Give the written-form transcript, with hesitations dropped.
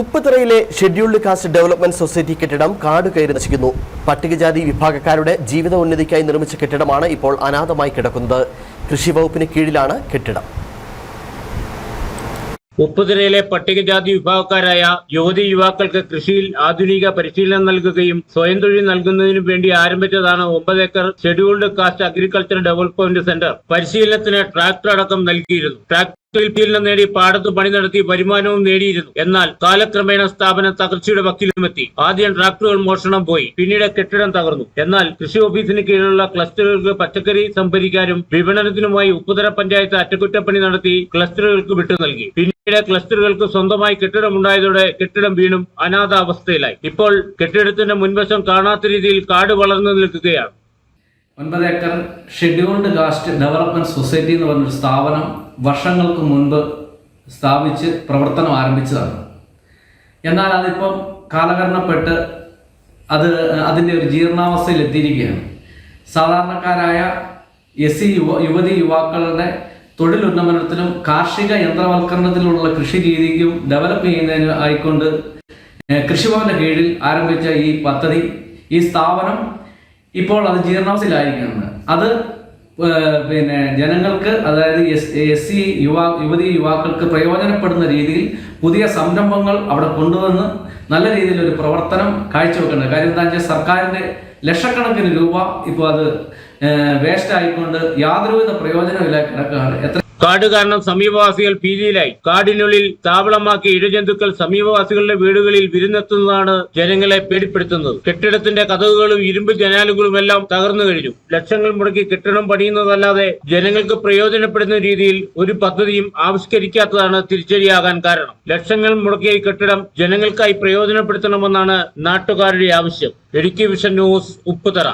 ഉപ്പുതറയിലെ scheduled caste development society കെട്ടിടം കാട് കയറി നശിക്കുന്നു. പട്ടികജാതി വിഭാഗക്കാരുടെ ജീവിത ഉന്നതിക്കായി നിർമ്മിച്ച കെട്ടിടമാണ് ഇപ്പോൾ അനാഥമായി കിടക്കുന്നത്. കൃഷി വകുപ്പിന് കീഴിലാണ് കെട്ടിടം. ഉപ്പുതറയിലെ പട്ടികജാതി വിഭാഗക്കാരായ യുവതി-യുവാക്കൾക്ക് കൃഷിയിൽ ആധുനിക പരിശീലനം നൽകുകയും സ്വയം തൊഴിൽ നൽകുന്നതിനു വേണ്ടി ആരംഭിച്ചതാണ് 9 acre scheduled caste agriculture development centre. പരിശീലനത്തിന് ട്രാക്ടർ അടക്കം നൽകിയിരുന്നു. പരിശീലനം നേടി പാടത്ത് പണി നടത്തി വരുമാനവും നേടിയിരുന്നു. എന്നാൽ കാലക്രമേണ സ്ഥാപനം തകർച്ചയുടെ വക്കിലുമെത്തി. ആദ്യം ട്രാക്ടറുകൾ മോഷണം പോയി, പിന്നീട് കെട്ടിടം തകർന്നു. എന്നാൽ കൃഷി ഓഫീസിന് കീഴിലുള്ള ക്ലസ്റ്ററുകൾക്ക് പച്ചക്കറി സംഭരിക്കാനും വിപണനത്തിനുമായി ഉപ്പുതറ പഞ്ചായത്ത് അറ്റകുറ്റപ്പണി നടത്തി ക്ലസ്റ്ററുകൾക്ക് വിട്ടു നൽകി. പിന്നീട് ക്ലസ്റ്ററുകൾക്ക് സ്വന്തമായി കെട്ടിടമുണ്ടായതോടെ കെട്ടിടം വീണ്ടും അനാഥാവസ്ഥയിലായി. ഇപ്പോൾ കെട്ടിടത്തിന്റെ മുൻവശം കാണാത്ത രീതിയിൽ കാട് വളർന്നു നിൽക്കുകയാണ്. 9 acre scheduled caste development society എന്ന് പറഞ്ഞൊരു സ്ഥാപനം വർഷങ്ങൾക്ക് മുൻപ് സ്ഥാപിച്ച് പ്രവർത്തനം ആരംഭിച്ചതാണ്. എന്നാൽ അതിപ്പം കാലഹരണപ്പെട്ട് അതിൻ്റെ ഒരു ജീർണാവസ്ഥയിൽ എത്തിയിരിക്കുകയാണ്. സാധാരണക്കാരായ SC യുവതി യുവാക്കളുടെ തൊഴിലുന്നമനത്തിലും കാർഷിക യന്ത്രവൽക്കരണത്തിലുള്ള കൃഷി രീതിക്കും ഡെവലപ്പ് ചെയ്യുന്നതിന് ആയിക്കൊണ്ട് കൃഷിഭവന്റെ കീഴിൽ ആരംഭിച്ച ഈ പദ്ധതി, ഈ സ്ഥാപനം ഇപ്പോൾ അത് ജീർണാവസ്ഥയിലായിരിക്കുകയാണ്. അത് ജനങ്ങൾക്ക്, അതായത് SC യുവതി യുവാക്കൾക്ക് പ്രയോജനപ്പെടുന്ന രീതിയിൽ പുതിയ സംരംഭങ്ങൾ അവിടെ കൊണ്ടുവന്ന് നല്ല രീതിയിൽ ഒരു പ്രവർത്തനം കാഴ്ചവെക്കേണ്ടത്. കാര്യം എന്താ വെച്ചാൽ സർക്കാരിന്റെ ലക്ഷക്കണക്കിന് രൂപ ഇപ്പോൾ അത് വേസ്റ്റ് ആയിക്കൊണ്ട് യാതൊരുവിധ പ്രയോജനമില്ല കിടക്കുകയാണ്. കാട് കാരണം സമീപവാസികൾ ഭീതിയിലായി. കാടിനുള്ളിൽ താവളമാക്കി ഇഴജന്തുക്കൾ സമീപവാസികളുടെ വീടുകളിൽ വിരുന്നെത്തുന്നതാണ് ജനങ്ങളെ പേടിപ്പെടുത്തുന്നത്. കെട്ടിടത്തിന്റെ കതകുകളും ഇരുമ്പ് ജനാലുകളും എല്ലാം തകർന്നു കഴിഞ്ഞു. ലക്ഷങ്ങൾ മുടക്കി കെട്ടിടം പണിയുന്നതല്ലാതെ ജനങ്ങൾക്ക് പ്രയോജനപ്പെടുന്ന രീതിയിൽ ഒരു പദ്ധതിയും ആവിഷ്കരിക്കാത്തതാണ് തിരിച്ചടിയാകാൻ കാരണം. ലക്ഷങ്ങൾ മുടക്കിയ ഈ കെട്ടിടം ജനങ്ങൾക്കായി പ്രയോജനപ്പെടുത്തണമെന്നാണ് നാട്ടുകാരുടെ ആവശ്യം. Idukki vision news, Upputhara.